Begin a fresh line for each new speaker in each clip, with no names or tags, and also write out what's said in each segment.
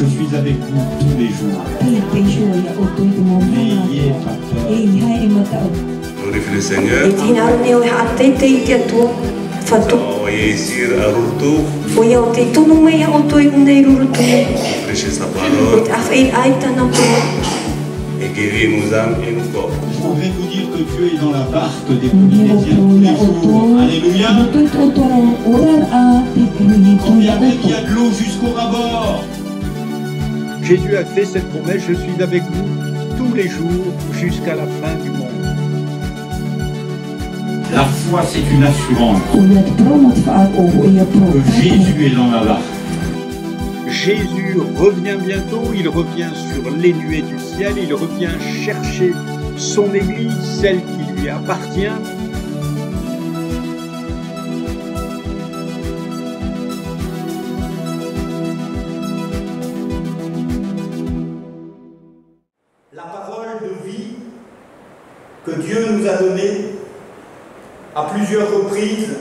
suis avec vous tous les jours. N'ayez pas peur.
Glorifie le Seigneur. Réussir à retour. Prêcher sa parole. Et guérir nos âmes et nos corps.
Je voudrais vous dire que Dieu est dans la barque des chrétiens tous les jours. Alléluia. Combien qu'il y a de l'eau jusqu'au rabord.
Jésus a fait cette promesse, je suis avec vous tous les jours jusqu'à la fin du monde.
La foi, c'est une assurance que Jésus est dans la barque.
Jésus revient bientôt, il revient sur les nuées du ciel, il revient chercher son Église, celle qui lui appartient.
La parole de vie que Dieu nous a donnée à plusieurs reprises,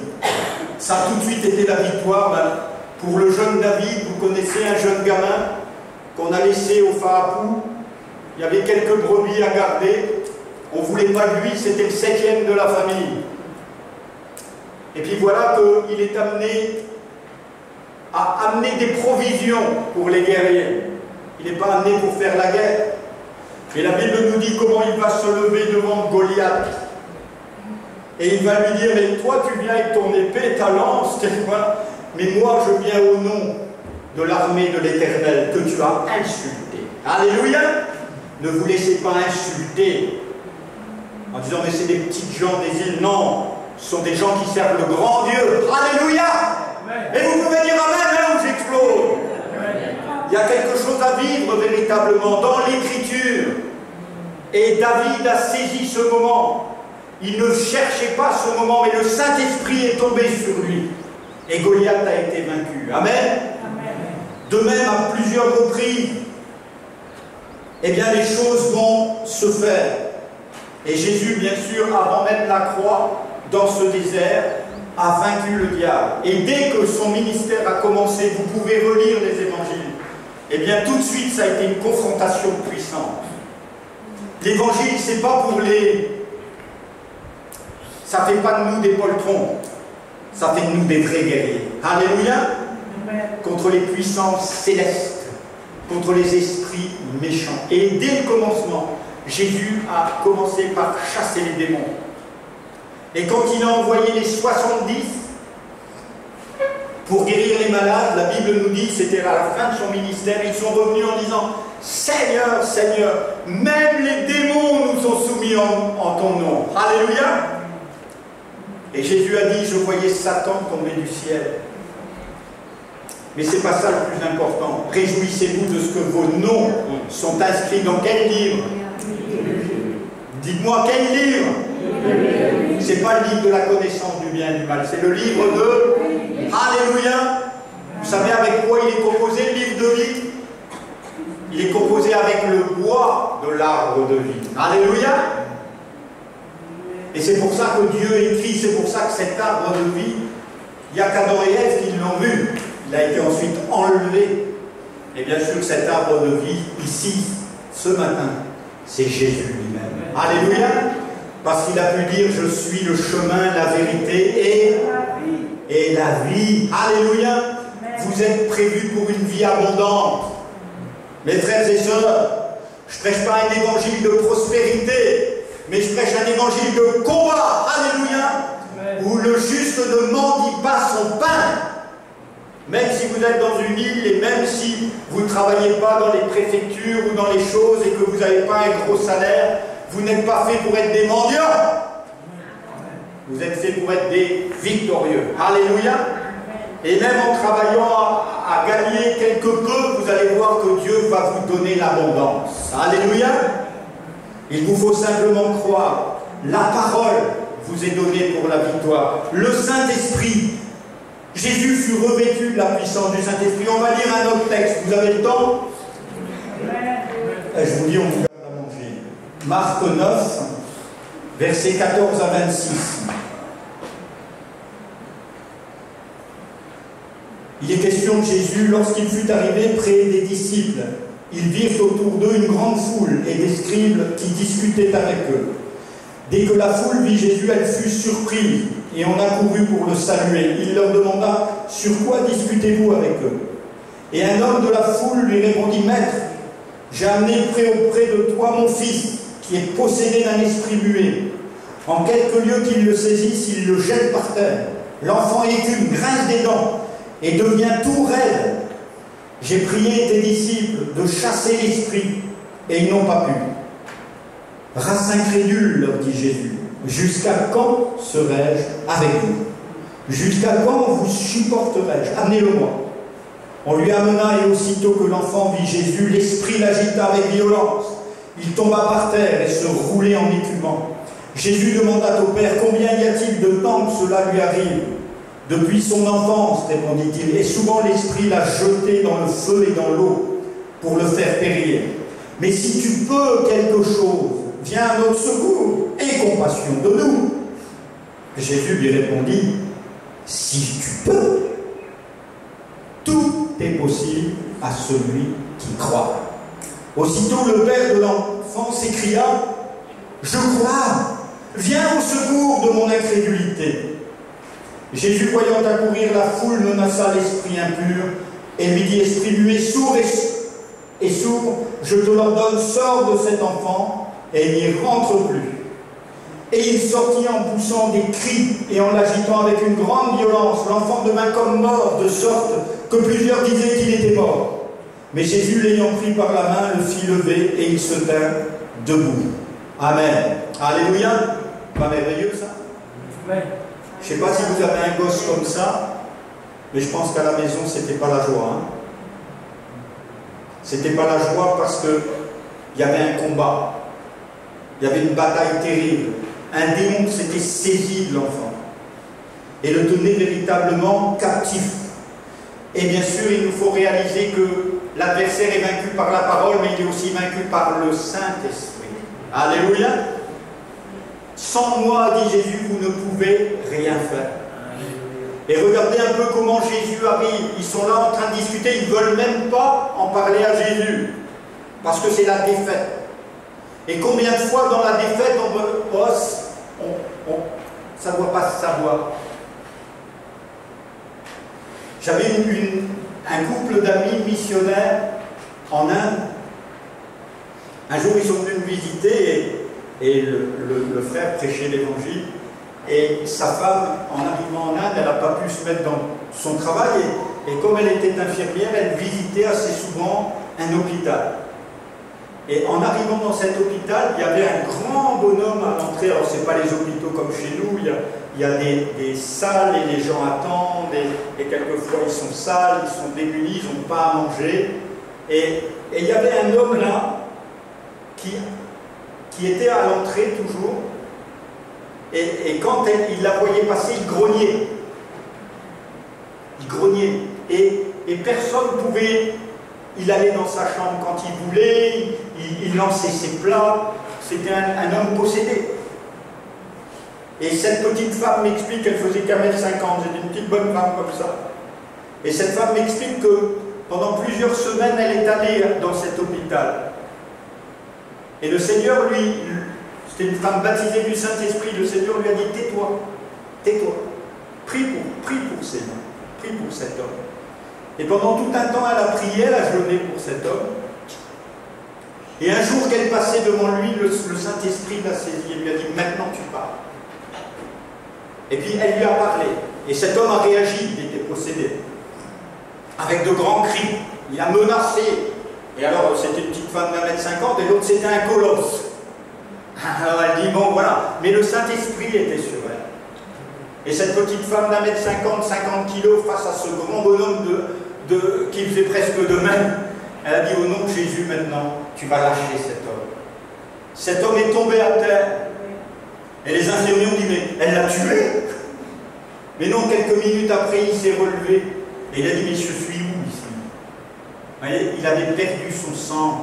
ça a tout de suite été la victoire. Pour le jeune David, vous connaissez un jeune gamin qu'on a laissé au Pharaon. Il y avait quelques brebis à garder. On ne voulait pas de lui, c'était le 7e de la famille. Et puis voilà qu'il est amené à amener des provisions pour les guerriers. Il n'est pas amené pour faire la guerre. Et la Bible nous dit comment il va se lever devant Goliath. Et il va lui dire, mais toi tu viens avec ton épée, ta lance, mais moi je viens au nom de l'armée de l'Éternel que tu as insulté. Alléluia. Ne vous laissez pas insulter en disant, mais c'est des petites gens des îles. Non, ce sont des gens qui servent le grand Dieu. Alléluia. Et vous pouvez dire amen là où j'explose. Il y a quelque chose à vivre véritablement dans l'Écriture. Et David a saisi ce moment. Il ne cherchait pas ce moment, mais le Saint-Esprit est tombé sur lui. Et Goliath a été vaincu. Amen. Amen. De même, à plusieurs reprises, eh bien, les choses vont se faire. Et Jésus, bien sûr, avant même la croix, dans ce désert, a vaincu le diable. Et dès que son ministère a commencé, vous pouvez relire les évangiles, eh bien, tout de suite, ça a été une confrontation puissante. L'évangile, c'est pas pour les... Ça ne fait pas de nous des poltrons, ça fait de nous des vrais guerriers. Alléluia. Contre les puissances célestes, contre les esprits méchants. Et dès le commencement, Jésus a commencé par chasser les démons. Et quand il a envoyé les 70 pour guérir les malades, la Bible nous dit, c'était à la fin de son ministère, ils sont revenus en disant, Seigneur, Seigneur, même les démons nous sont soumis en ton nom. Alléluia. Et Jésus a dit, je voyais Satan tomber du ciel. Mais ce n'est pas ça le plus important. Réjouissez-vous de ce que vos noms sont inscrits dans quel livre? Dites-moi quel livre? Ce n'est pas le livre de la connaissance du bien et du mal, c'est le livre de... Alléluia. Vous savez avec quoi il est composé, le livre de vie? Il est composé avec le bois de l'arbre de vie. Alléluia. Et c'est pour ça que Dieu écrit, c'est pour ça que cet arbre de vie, il n'y a qu'Adam et Ève qui l'ont vu. Il a été ensuite enlevé. Et bien sûr, cet arbre de vie, ici, ce matin, c'est Jésus lui-même. Alléluia. Parce qu'il a pu dire, je suis le chemin, la vérité et la vie. Alléluia. Vous êtes prévus pour une vie abondante. Mes frères et sœurs, je ne prêche pas un évangile de prospérité, mais je prêche un évangile de combat, alléluia, où le juste ne mendie pas son pain. Même si vous êtes dans une île et même si vous ne travaillez pas dans les préfectures ou dans les choses et que vous n'avez pas un gros salaire, vous n'êtes pas fait pour être des mendiants. Vous êtes fait pour être des victorieux. Alléluia. Et même en travaillant à gagner quelque peu, vous allez voir que Dieu va vous donner l'abondance. Alléluia. Il vous faut simplement croire. La parole vous est donnée pour la victoire. Le Saint-Esprit. Jésus fut revêtu de la puissance du Saint-Esprit. On va lire un autre texte. Vous avez le temps? Je vous dis, on vous garde à manger. Marc 9, versets 14 à 26. Il est question maison de Jésus, lorsqu'il fut arrivé près des disciples, ils virent autour d'eux une grande foule et des scribes qui discutaient avec eux. Dès que la foule vit Jésus, elle fut surprise et on accourut pour le saluer. Il leur demanda « Sur quoi discutez-vous avec eux ?» Et un homme de la foule lui répondit « Maître, j'ai amené auprès de toi mon fils, qui est possédé d'un esprit muet. En quelque lieu qu'il le saisisse, il le jette par terre. L'enfant écume, grince des dents et devient tout raide. J'ai prié tes disciples de chasser l'esprit, et ils n'ont pas pu. » Race incrédule, leur dit Jésus, jusqu'à quand serai-je avec vous? Jusqu'à quand vous supporterai-je? Amenez-le-moi. On lui amena, et aussitôt que l'enfant vit Jésus, l'esprit l'agita avec violence. Il tomba par terre et se roulait en écumant. Jésus demanda au Père, combien y a-t-il de temps que cela lui arrive? Depuis son enfance, répondit-il, et souvent l'esprit l'a jeté dans le feu et dans l'eau pour le faire périr. Mais si tu peux quelque chose, viens à notre secours, aie compassion de nous. Jésus lui répondit, si tu peux, tout est possible à celui qui croit. Aussitôt le père de l'enfant s'écria, je crois, viens au secours de mon incrédulité. Jésus, voyant accourir la foule, menaça l'esprit impur et lui dit, esprit muet, sourd et sourd, je te l'ordonne, sors de cet enfant et n'y rentre plus. Et il sortit en poussant des cris et en l'agitant avec une grande violence. L'enfant devint comme mort, de sorte que plusieurs disaient qu'il était mort. Mais Jésus, l'ayant pris par la main, le fit lever et il se tint debout. Amen. Alléluia. Pas merveilleux ça?
Oui.
Je ne sais pas si vous avez un gosse comme ça, mais je pense qu'à la maison, c'était pas la joie. Hein. C'était pas la joie parce qu'il y avait un combat. Il y avait une bataille terrible. Un démon s'était saisi de l'enfant et le tenait véritablement captif. Et bien sûr, il nous faut réaliser que l'adversaire est vaincu par la parole, mais il est aussi vaincu par le Saint-Esprit. Alléluia. Sans moi, dit Jésus, vous ne pouvez rien faire. Et regardez un peu comment Jésus arrive. Ils sont là en train de discuter, ils ne veulent même pas en parler à Jésus. Parce que c'est la défaite. Et combien de fois dans la défaite, ça ne doit pas se savoir. J'avais un couple d'amis missionnaires en Inde. Un jour, ils sont venus me visiter et le frère prêchait l'évangile. Et sa femme, en arrivant en Inde, elle n'a pas pu se mettre dans son travail. Et comme elle était infirmière, elle visitait assez souvent un hôpital. Et en arrivant dans cet hôpital, il y avait un grand bonhomme à l'entrée. Alors, ce n'est pas les hôpitaux comme chez nous, il y a des salles et les gens attendent. Et quelquefois, ils sont sales, ils sont démunis, ils n'ont pas à manger. Et il y avait un homme là qui était à l'entrée toujours. Et quand il la voyait passer, il grognait. Il grognait. Et personne ne pouvait... Il allait dans sa chambre quand il voulait, il lançait ses plats. C'était un homme possédé. Et cette petite femme m'explique qu'elle faisait qu'1,50 m. C'était une petite bonne femme comme ça. Et cette femme m'explique que pendant plusieurs semaines, elle est allée dans cet hôpital. Et le Seigneur, lui, c'était une femme baptisée du Saint-Esprit, le Seigneur lui a dit, tais-toi, tais-toi, prie pour cet homme. Et pendant tout un temps, elle a prié, elle a jeûné pour cet homme. Et un jour qu'elle passait devant lui, le Saint-Esprit l'a saisi et lui a dit, maintenant tu pars. Et puis elle lui a parlé. Et cet homme a réagi, il était possédé. Avec de grands cris, il a menacé. Et alors, c'était une petite femme d'1,50 m et l'autre, c'était un colosse. Alors elle dit, bon voilà, mais le Saint-Esprit était sur elle. Et cette petite femme d'1,50 m, 50 kg, face à ce grand bonhomme qui faisait presque de même, elle a dit, au nom de Jésus maintenant, tu vas lâcher cet homme. Cet homme est tombé à terre. Et les infirmiers ont dit, mais elle l'a tué. Mais non, quelques minutes après, il s'est relevé. Et il a dit, mais je suis où ici? Vous voyez, il avait perdu son sens.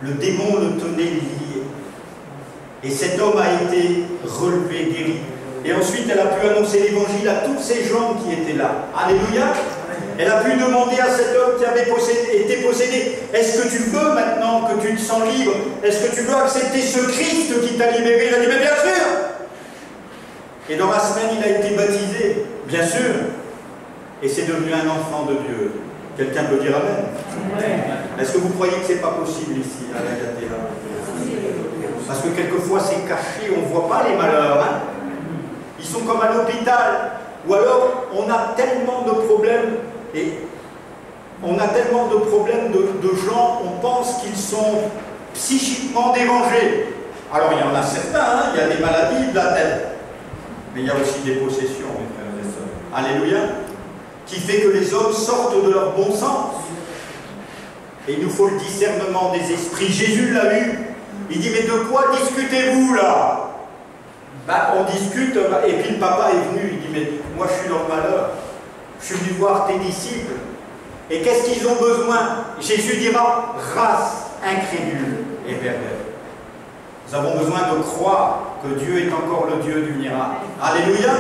Le démon le tenait lié. Et cet homme a été relevé, guéri. Et ensuite, elle a pu annoncer l'évangile à tous ces gens qui étaient là. Alléluia. Elle a pu demander à cet homme qui avait été possédé, est-ce que tu veux maintenant que tu te sens libre? Est-ce que tu veux accepter ce Christ qui t'a libéré? Il a dit, mais bien sûr! Et dans la semaine, il a été baptisé, bien sûr. Et c'est devenu un enfant de Dieu. Quelqu'un peut dire amen? Est-ce que vous croyez que ce n'est pas possible ici, à la Gatéra? Parce que quelquefois c'est caché, on ne voit pas les malheurs. Hein? Ils sont comme à l'hôpital. Ou alors, on a tellement de problèmes, et on a tellement de problèmes de gens, on pense qu'ils sont psychiquement dérangés. Alors, il y en a certains, hein? Il y a des maladies de la tête. Mais il y a aussi des possessions, mes frères et sœurs. Alléluia. Qui fait que les hommes sortent de leur bon sens. Et il nous faut le discernement des esprits. Jésus l'a eu. Il dit, mais de quoi discutez-vous là? On discute, et puis le papa est venu. Il dit, mais moi je suis dans le malheur. Je suis venu voir tes disciples. Et qu'est-ce qu'ils ont besoin? Jésus dira, race incrédule et perverse. Nous avons besoin de croire que Dieu est encore le Dieu du miracle. Alléluia.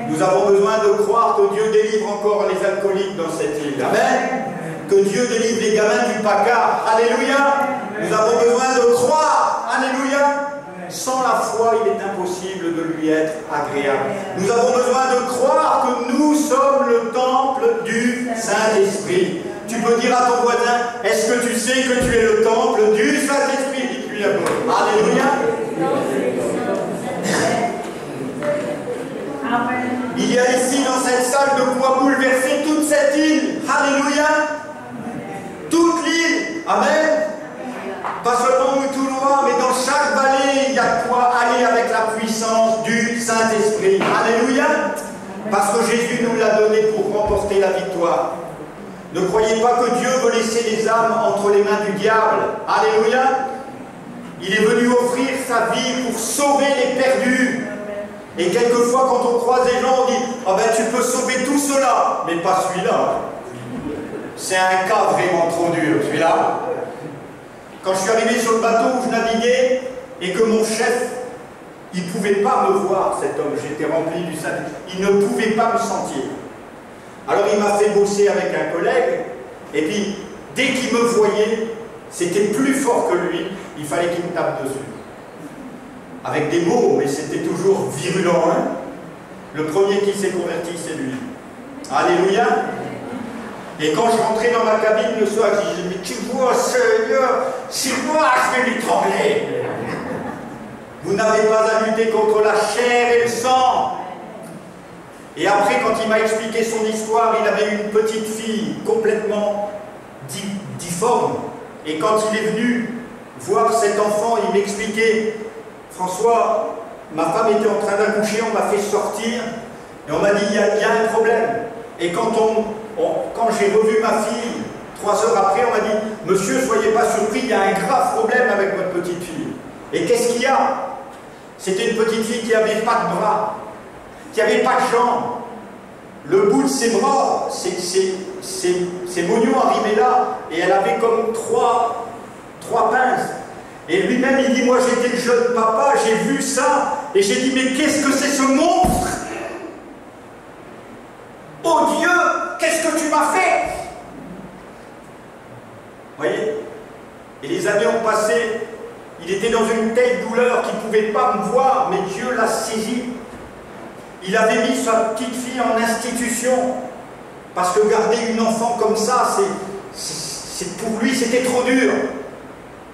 Nous avons besoin de croire que Dieu délivre encore les alcooliques dans cette île. Amen. Que Dieu délivre les gamins du Pacard. Alléluia. Nous avons besoin de croire. Alléluia. Sans la foi, il est impossible de lui être agréable. Nous avons besoin de croire que nous sommes le temple du Saint-Esprit. Tu peux dire à ton voisin, est-ce que tu sais que tu es le temple du Saint-Esprit? Dis-lui un peu. Alléluia. Il y a ici dans cette salle de quoi bouleverser toute cette île. Alléluia. Toute l'île. Amen. Pas seulement Moutoulwa, mais dans chaque vallée, il y a quoi aller avec la puissance du Saint-Esprit. Alléluia. Parce que Jésus nous l'a donné pour remporter la victoire. Ne croyez pas que Dieu veut laisser les âmes entre les mains du diable. Alléluia. Il est venu offrir sa vie pour sauver les perdus. Et quelquefois, quand on croise des gens, on dit « Ah ben, tu peux sauver tout cela, mais pas celui-là. » C'est un cas vraiment trop dur, celui-là. Quand je suis arrivé sur le bateau où je naviguais, et que mon chef, il ne pouvait pas me voir, cet homme, j'étais rempli du Saint-Esprit, il ne pouvait pas me sentir. Alors il m'a fait bosser avec un collègue, et puis, dès qu'il me voyait, c'était plus fort que lui, il fallait qu'il me tape dessus. Avec des mots, mais c'était toujours virulent. Hein? Le premier qui s'est converti, c'est lui. Alléluia. Et quand je rentrais dans ma cabine le soir, je disais, mais tu vois, Seigneur, c'est moi, je vais lui trembler. Vous n'avez pas à lutter contre la chair et le sang. Et après, quand il m'a expliqué son histoire, il avait une petite fille complètement difforme. Et quand il est venu voir cet enfant, il m'expliquait, François, ma femme était en train d'accoucher, on m'a fait sortir, et on m'a dit, il y a un problème. Et quand j'ai revu ma fille, 3 heures après, on m'a dit, monsieur, soyez pas surpris, il y a un grave problème avec votre petite fille. Et qu'est-ce qu'il y a? C'était une petite fille qui n'avait pas de bras, qui n'avait pas de jambes. Le bout de ses bras, ses moignons arrivaient là, et elle avait comme trois pinces. Et lui-même, il dit, moi j'étais le jeune papa, j'ai vu ça, et j'ai dit, mais qu'est-ce que c'est ce monstre? Oh Dieu, qu'est-ce que tu m'as fait? Vous voyez? Et les années ont passé, il était dans une telle douleur qu'il ne pouvait pas me voir, mais Dieu l'a saisi. Il avait mis sa petite fille en institution, parce que garder une enfant comme ça, pour lui, c'était trop dur.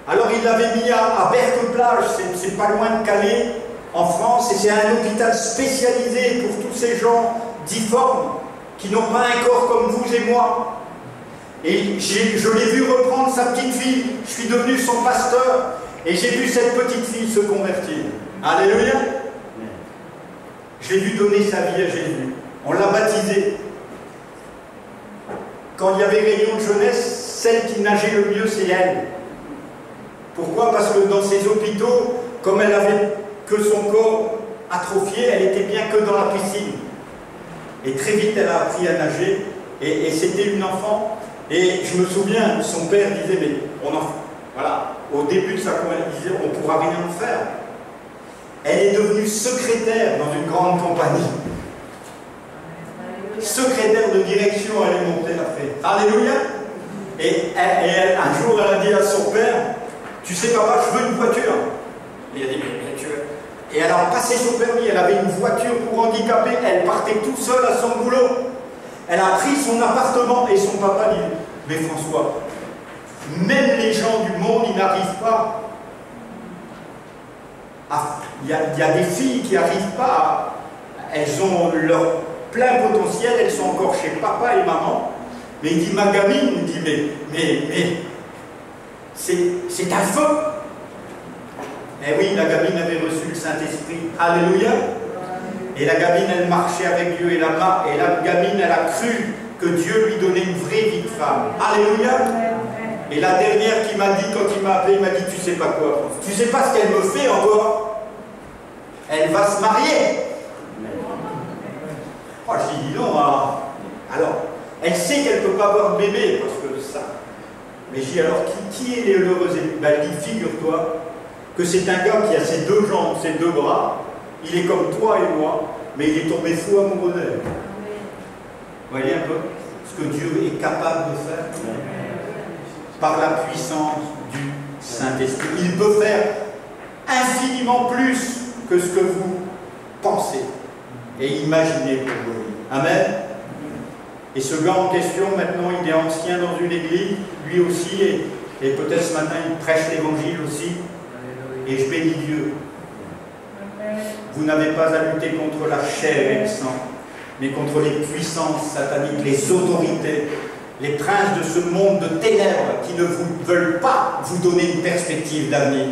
Alors il l'avait mis à Berck-Plage, c'est pas loin de Calais, en France, et c'est un hôpital spécialisé pour tous ces gens difformes, qui n'ont pas un corps comme vous et moi. Et je l'ai vu reprendre sa petite fille, je suis devenu son pasteur, et j'ai vu cette petite fille se convertir. Alléluia. Je l'ai vu donner sa vie à Jésus. On l'a baptisée. Quand il y avait réunion de jeunesse, celle qui nageait le mieux, c'est elle. Pourquoi? Parce que dans ces hôpitaux, comme elle avait que son corps atrophié, elle était bien que dans la piscine. Et très vite, elle a appris à nager, et c'était une enfant. Et je me souviens, son père disait, mais voilà, au début de sa conversion, il disait, on ne pourra rien en faire. Elle est devenue secrétaire dans une grande compagnie. secrétaire de direction, elle est montée après. Alléluia. Et un jour, elle a dit à son père, tu sais papa, je veux une voiture. Et il a dit, mais tu veux. Et elle a passé son permis, elle avait une voiture pour handicapés, elle partait toute seule à son boulot. Elle a pris son appartement et son papa dit, mais François, même les gens du monde, ils n'arrivent pas. Il y a des filles qui n'arrivent pas, elles ont leur plein potentiel, elles sont encore chez papa et maman. Mais il dit, ma gamine, il dit, mais c'est un feu. Eh oui, la gamine avait reçu le Saint-Esprit. Alléluia. Et la gamine, elle marchait avec Dieu. Et la gamine, elle a cru que Dieu lui donnait une vraie vie de femme. Alléluia. Et la dernière qui m'a dit, quand il m'a appelé, il m'a dit, tu sais pas quoi, tu sais pas ce qu'elle me fait encore. Elle va se marier. Oh, je dis, dis non. Alors, elle sait qu'elle ne peut pas avoir de bébé, parce que ça. Mais je dis, alors, qui est l'heureuse élue? Ben, elle dit, figure-toi que c'est un gars qui a ses deux jambes, ses deux bras, il est comme toi et moi, mais il est tombé fou amoureux d'elle. Vous voyez un peu ce que Dieu est capable de faire par la puissance du Saint-Esprit. Il peut faire infiniment plus que ce que vous pensez et imaginez pour vous. Amen. Et ce gars en question, maintenant, il est ancien dans une église, lui aussi, et peut-être ce matin, il prêche l'évangile aussi. Et je bénis Dieu. Vous n'avez pas à lutter contre la chair et le sang, mais contre les puissances sataniques, les autorités, les princes de ce monde de ténèbres qui ne veulent pas vous donner une perspective d'avenir,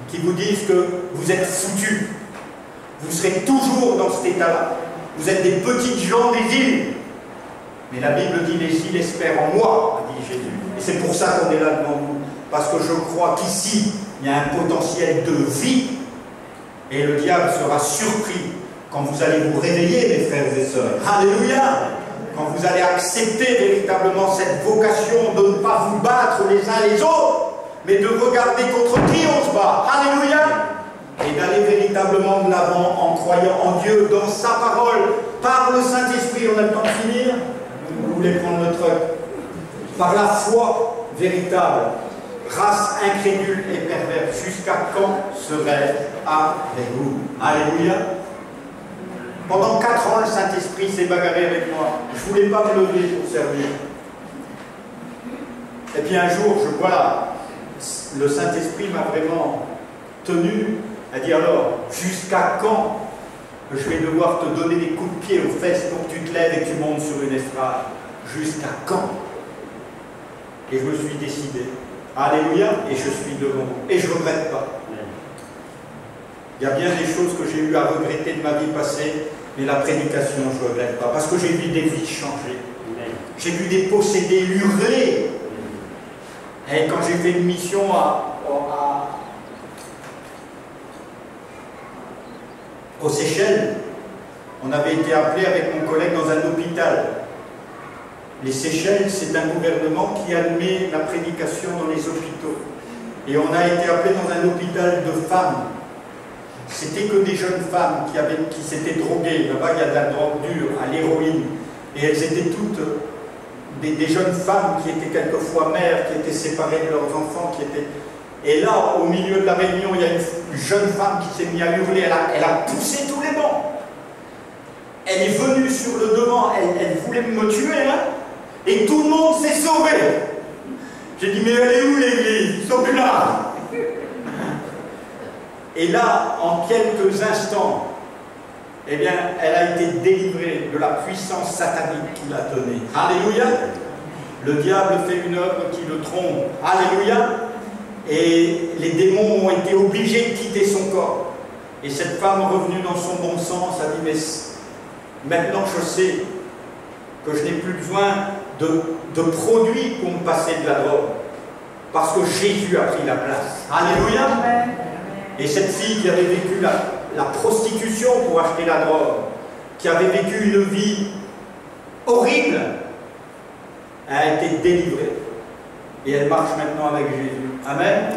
qui vous disent que vous êtes foutus, vous serez toujours dans cet état-là. Vous êtes des petites gens des îles. Mais la Bible dit, les îles espèrent en moi, a dit Jésus. Et c'est pour ça qu'on est là devant vous. Parce que je crois qu'ici, il y a un potentiel de vie. Et le diable sera surpris quand vous allez vous réveiller, mes frères et sœurs. Alléluia! Quand vous allez accepter véritablement cette vocation de ne pas vous battre les uns les autres, mais de regarder contre qui on se bat. Alléluia! Et d'aller véritablement de l'avant en croyant en Dieu, dans sa parole, par le Saint-Esprit. On a le temps de finir? Vous voulez prendre le truc? Par la foi véritable, race incrédule et perverse, jusqu'à quand serai-je avec vous? Alléluia. Pendant 4 ans, le Saint-Esprit s'est bagarré avec moi. Je ne voulais pas me lever pour servir. Et puis un jour, le Saint-Esprit m'a vraiment tenu, a dit alors, jusqu'à quand je vais devoir te donner des coups de pied aux fesses pour que tu te lèves et que tu montes sur une estrade? Jusqu'à quand? Et je me suis décidé. Alléluia, et je suis devant vous. Et je ne regrette pas. Il y a bien des choses que j'ai eu à regretter de ma vie passée, mais la prédication, je ne regrette pas. Parce que j'ai vu des vies changer. J'ai vu des possédés hurler. Et quand j'ai fait une mission aux Seychelles, on avait été appelé avec mon collègue dans un hôpital. Les Seychelles, c'est un gouvernement qui admet la prédication dans les hôpitaux. Et on a été appelé dans un hôpital de femmes. C'était que des jeunes femmes qui s'étaient droguées. Là-bas, il y a de la drogue dure, à l'héroïne. Et elles étaient toutes des jeunes femmes qui étaient quelquefois mères, qui étaient séparées de leurs enfants, Et là, au milieu de la réunion, il y a une jeune femme qui s'est mise à hurler. Elle a poussé tous les bancs. Elle est venue sur le devant. Elle voulait me tuer, hein. Et tout le monde s'est sauvé. J'ai dit, mais elle est où l'église? Ils sont plus là. Et là, en quelques instants, eh bien, elle a été délivrée de la puissance satanique qui la tenait. Alléluia. Le diable fait une œuvre qui le trompe. Alléluia. Et les démons ont été obligés de quitter son corps. Et cette femme revenue dans son bon sens a dit, mais maintenant je sais que je n'ai plus besoin de produits pour me passer de la drogue. Parce que Jésus a pris la place. Alléluia. Et cette fille qui avait vécu la prostitution pour acheter la drogue, qui avait vécu une vie horrible, a été délivrée. Et elle marche maintenant avec Jésus. Amen.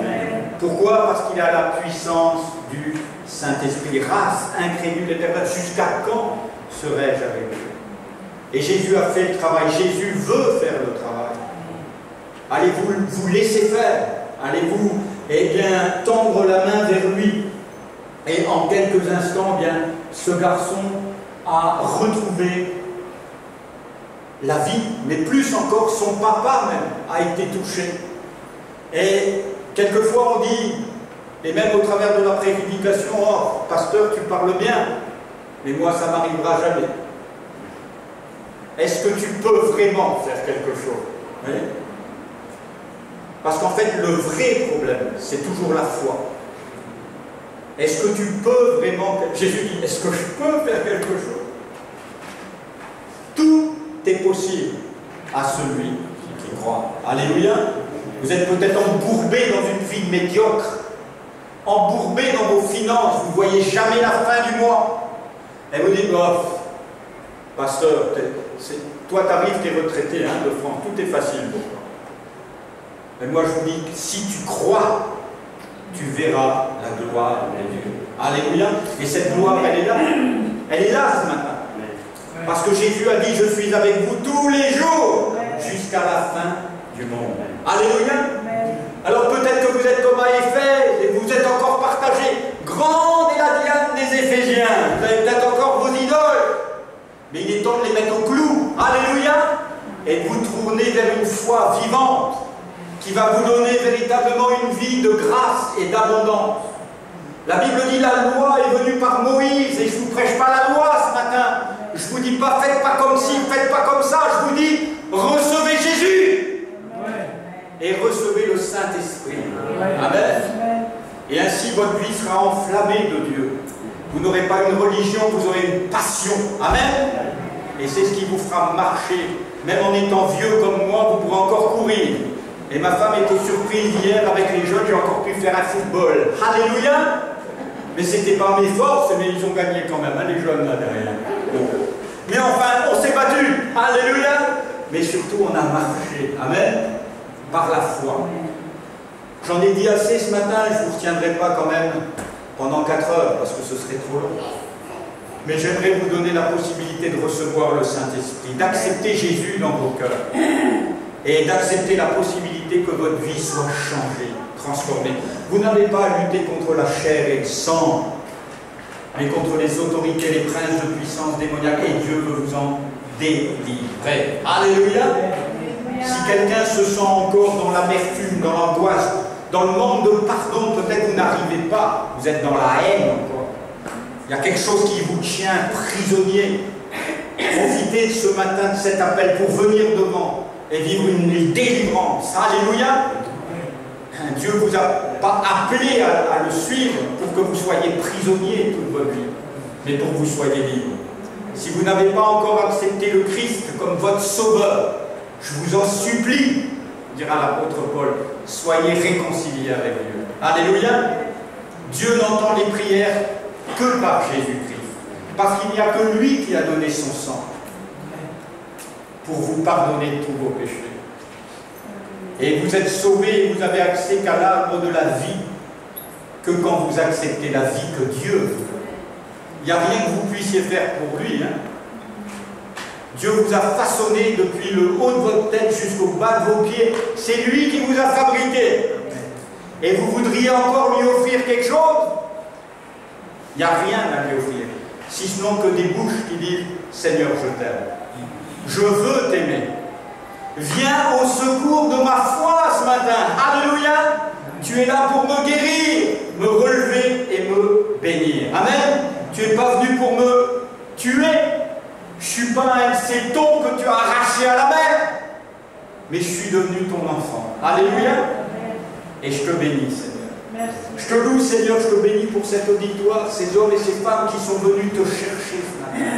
Pourquoi? Parce qu'il a la puissance du Saint-Esprit. Race incrédule et perverse, jusqu'à quand serai-je avec Dieu? Et Jésus a fait le travail. Jésus veut faire le travail. Allez vous laisser faire. Allez-vous tendre la main vers lui. Et en quelques instants, ce garçon a retrouvé la vie, mais plus encore, son papa même a été touché. Et quelquefois on dit, et même au travers de la prédication, « Oh, pasteur, tu parles bien, mais moi ça m'arrivera jamais. » Est-ce que tu peux vraiment faire quelque chose? Oui. Parce qu'en fait, le vrai problème, c'est toujours la foi. Est-ce que tu peux vraiment... Jésus dit, est-ce que je peux faire quelque chose? Tout est possible à celui qui croit. Alléluia. Vous êtes peut-être embourbé dans une vie médiocre, embourbé dans vos finances, vous ne voyez jamais la fin du mois. Et vous dites, oh, pasteur, toi tu arrives, tu es retraité de France, tout est facile pour toi. Mais moi je vous dis, si tu crois, tu verras la gloire de Dieu. Alléluia. Et cette gloire, elle est là. Elle est là ce matin. Parce que Jésus a dit, je suis avec vous tous les jours, jusqu'à la fin du monde. Alléluia. Alors peut-être que vous êtes comme à Éphèse, et vous êtes encore partagés. Grande est la diane des Éphésiens. Vous avez peut-être encore vos idoles. Mais il est temps de les mettre au clou. Alléluia. Et de vous tourner vers une foi vivante, qui va vous donner véritablement une vie de grâce et d'abondance. La Bible dit la loi est venue par Moïse, et je ne vous prêche pas la loi ce matin. Je ne vous dis pas faites pas comme ci, faites pas comme ça. Je vous dis recevez Jésus et recevez le Saint-Esprit. Amen. Et ainsi votre vie sera enflammée de Dieu. Vous n'aurez pas une religion, vous aurez une passion. Amen. Et c'est ce qui vous fera marcher. Même en étant vieux comme moi, vous pourrez encore courir. Et ma femme était surprise hier avec les jeunes, j'ai encore pu faire un football. Alléluia. Mais c'était pas mes forces, mais ils ont gagné quand même, les jeunes là derrière. Mais enfin, on s'est battu. Alléluia. Mais surtout, on a marché. Amen. Par la foi. J'en ai dit assez ce matin, je ne vous retiendrai pas quand même pendant 4 heures, parce que ce serait trop long. Mais j'aimerais vous donner la possibilité de recevoir le Saint-Esprit, d'accepter Jésus dans vos cœurs, et d'accepter la possibilité que votre vie soit changée, transformée. Vous n'avez pas à lutter contre la chair et le sang, mais contre les autorités, les princes de puissance démoniaque, et Dieu veut vous en délivrer. Alléluia. Si quelqu'un se sent encore dans l'amertume, dans l'angoisse, dans le manque de pardon, peut-être vous n'arrivez pas, vous êtes dans la haine encore. Il y a quelque chose qui vous tient prisonnier. Profitez ce matin de cet appel pour venir devant et vivre une délivrance. Alléluia. Dieu ne vous a pas appelé à le suivre pour que vous soyez prisonnier toute votre vie, mais pour que vous soyez libre. Si vous n'avez pas encore accepté le Christ comme votre sauveur, je vous en supplie, dira l'apôtre Paul, soyez réconciliés avec Dieu. Alléluia. Dieu n'entend les prières que par Jésus-Christ, parce qu'il n'y a que lui qui a donné son sang pour vous pardonner tous vos péchés. Et vous êtes sauvés et vous avez accès qu'à l'arbre de la vie, que quand vous acceptez la vie que Dieu vous donne. Il n'y a rien que vous puissiez faire pour lui. Dieu vous a façonné depuis le haut de votre tête jusqu'au bas de vos pieds. C'est lui qui vous a fabriqué. Et vous voudriez encore lui offrir quelque chose? Il n'y a rien à lui offrir, si ce n'est que des bouches qui disent « Seigneur, je t'aime. Je veux t'aimer. Viens au secours de ma foi ce matin. Alléluia. Tu es là pour me guérir, me relever et me bénir. Amen. Tu n'es pas venu pour me tuer. Je ne suis pas un de ces tons que tu as arraché à la mer, mais je suis devenu ton enfant. Alléluia. Et je te bénis, Seigneur. Merci. Je te loue, Seigneur, je te bénis pour cet auditoire, ces hommes et ces femmes qui sont venus te chercher ce matin.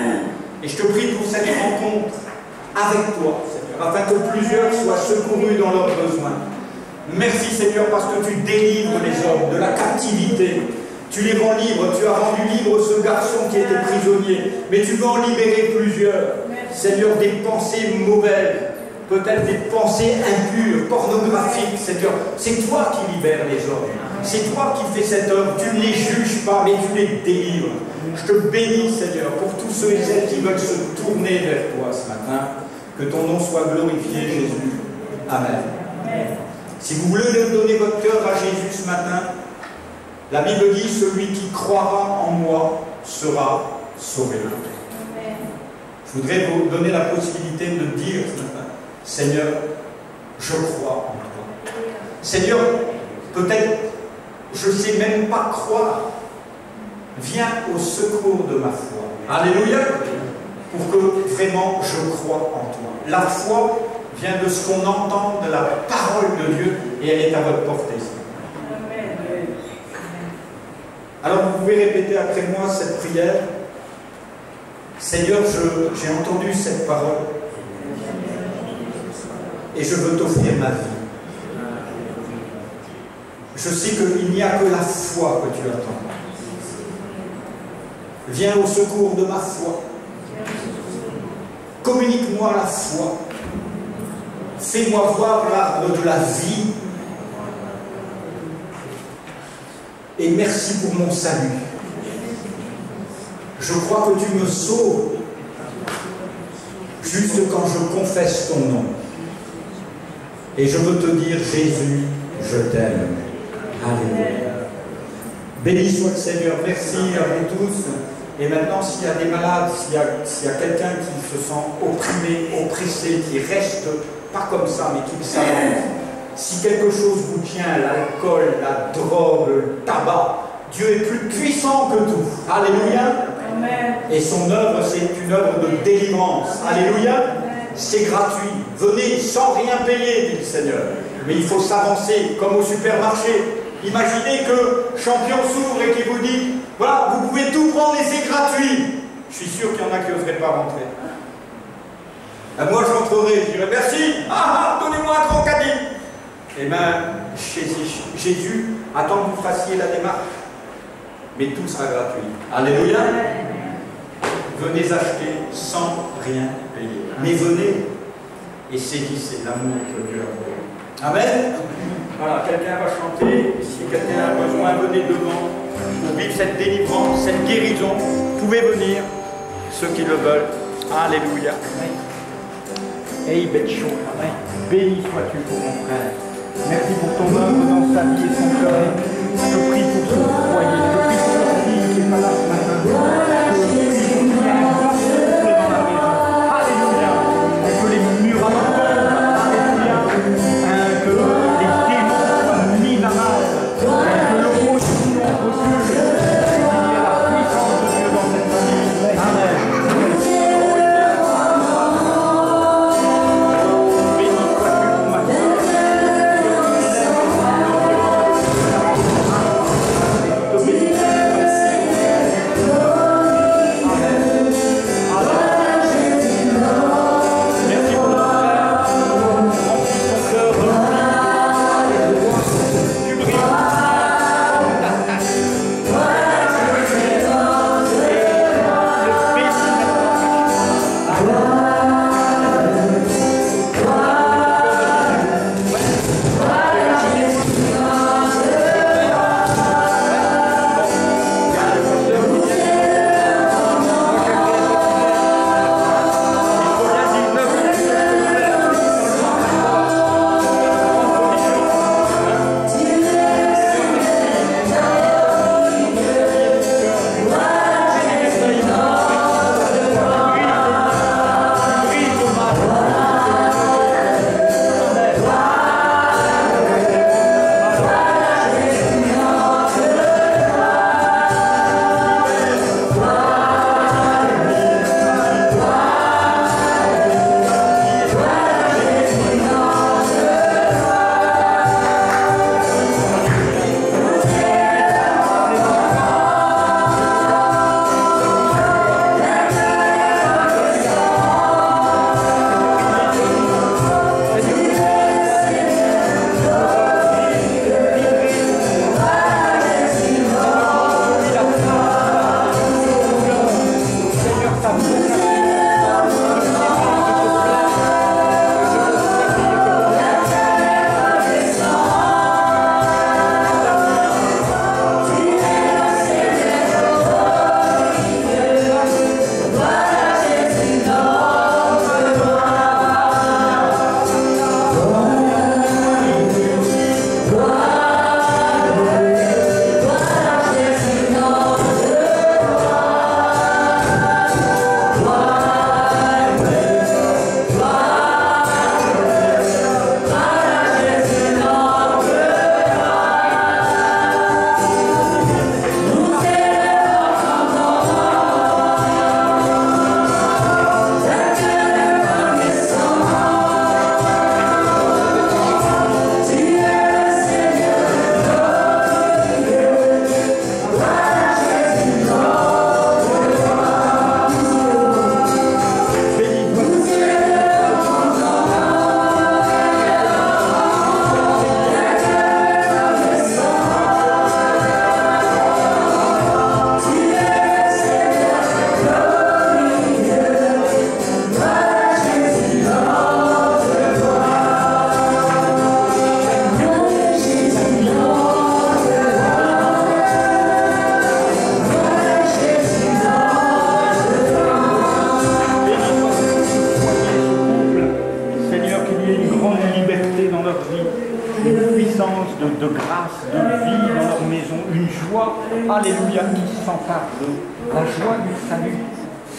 Et je te prie pour cette rencontre avec toi, Seigneur, afin que plusieurs soient secourus dans leurs besoins. Merci, Seigneur, parce que tu délivres les hommes de la captivité. Tu les rends libres, tu as rendu libre ce garçon qui était prisonnier, mais tu veux en libérer plusieurs. Seigneur, des pensées mauvaises, peut-être des pensées impures, pornographiques, Seigneur. C'est toi qui libères les hommes. C'est toi qui fais cette œuvre. Tu ne les juges pas, mais tu les délivres. Je te bénis, Seigneur, pour tous ceux et celles qui veulent se tourner vers toi ce matin. Que ton nom soit glorifié, Jésus. Amen. Si vous voulez donner votre cœur à Jésus ce matin, la Bible dit, celui qui croira en moi sera sauvé. Je voudrais vous donner la possibilité de dire ce matin, Seigneur, je crois en toi. Seigneur, peut-être je ne sais même pas croire. Viens au secours de ma foi. Alléluia. Pour que vraiment je croie en toi. La foi vient de ce qu'on entend de la parole de Dieu et elle est à votre portée. Alors vous pouvez répéter après moi cette prière. Seigneur, j'ai entendu cette parole et je veux t'offrir ma vie. Je sais qu'il n'y a que la foi que tu attends. Viens au secours de ma foi. Communique-moi la foi. Fais-moi voir l'arbre de la vie. Et merci pour mon salut. Je crois que tu me sauves juste quand je confesse ton nom. Et je veux te dire, Jésus, je t'aime. Alléluia. Béni soit le Seigneur. Merci à vous tous. Et maintenant, s'il y a des malades, s'il y a quelqu'un qui se sent opprimé, oppressé, qui reste pas comme ça, mais qui s'avance, si quelque chose vous tient, l'alcool, la drogue, le tabac, Dieu est plus puissant que tout. Alléluia. Amen. Et son œuvre, c'est une œuvre de délivrance. Alléluia. C'est gratuit. Venez sans rien payer, dit le Seigneur. Mais il faut s'avancer, comme au supermarché. Imaginez que Champion s'ouvre et qu'il vous dit, voilà, vous pouvez tout prendre et c'est gratuit. Je suis sûr qu'il y en a qui n'oseraient pas rentrer. Et moi, j'entrerai, je dirais, merci, donnez-moi un grand caddie. Eh bien, Jésus attend que vous fassiez la démarche. Mais tout sera gratuit. Alléluia. Venez acheter sans rien payer. Mais venez et saisissez l'amour que Dieu a pour vous. Amen. Voilà, quelqu'un va chanter. Si quelqu'un a besoin, venez devant pour vivre cette délivrance, cette guérison. Vous pouvez venir, ceux qui le veulent. Alléluia. Hey, Betcho. Béni sois-tu pour mon frère. Merci pour ton œuvre dans sa vie et son cœur. Je prie pour son foyer. Je prie pour sa fille qui n'est pas là ce matin. Je prie pour qu'il y ait un grand souffle dans la maison. Alléluia. Et que les murs abandonnent. Alléluia. Que les démons soient mis à mal. Que l'opposition recule. Qu'il y ait la puissance de Dieu dans cette famille. Amen.
une joie, alléluia, qui s'empare de la joie du salut.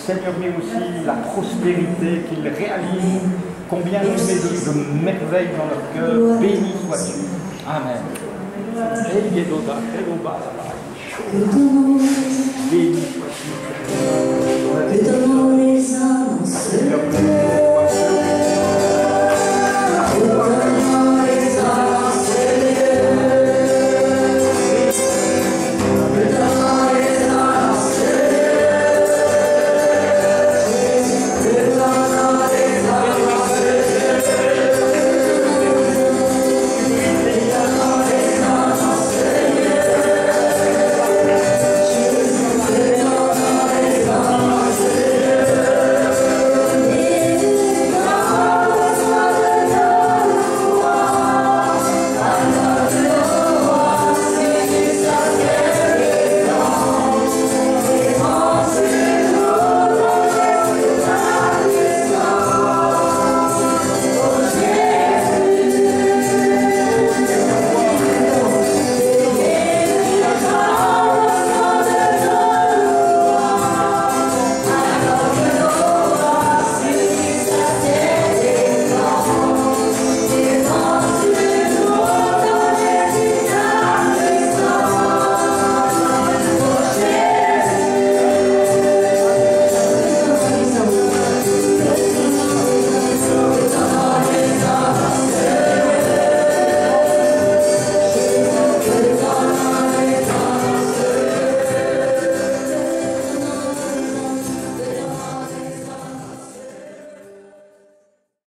Seigneur, mais aussi la prospérité qu'ils réalisent, combien tu mets de merveilles dans leur cœur. Béni sois-tu. Amen. Béni sois-tu.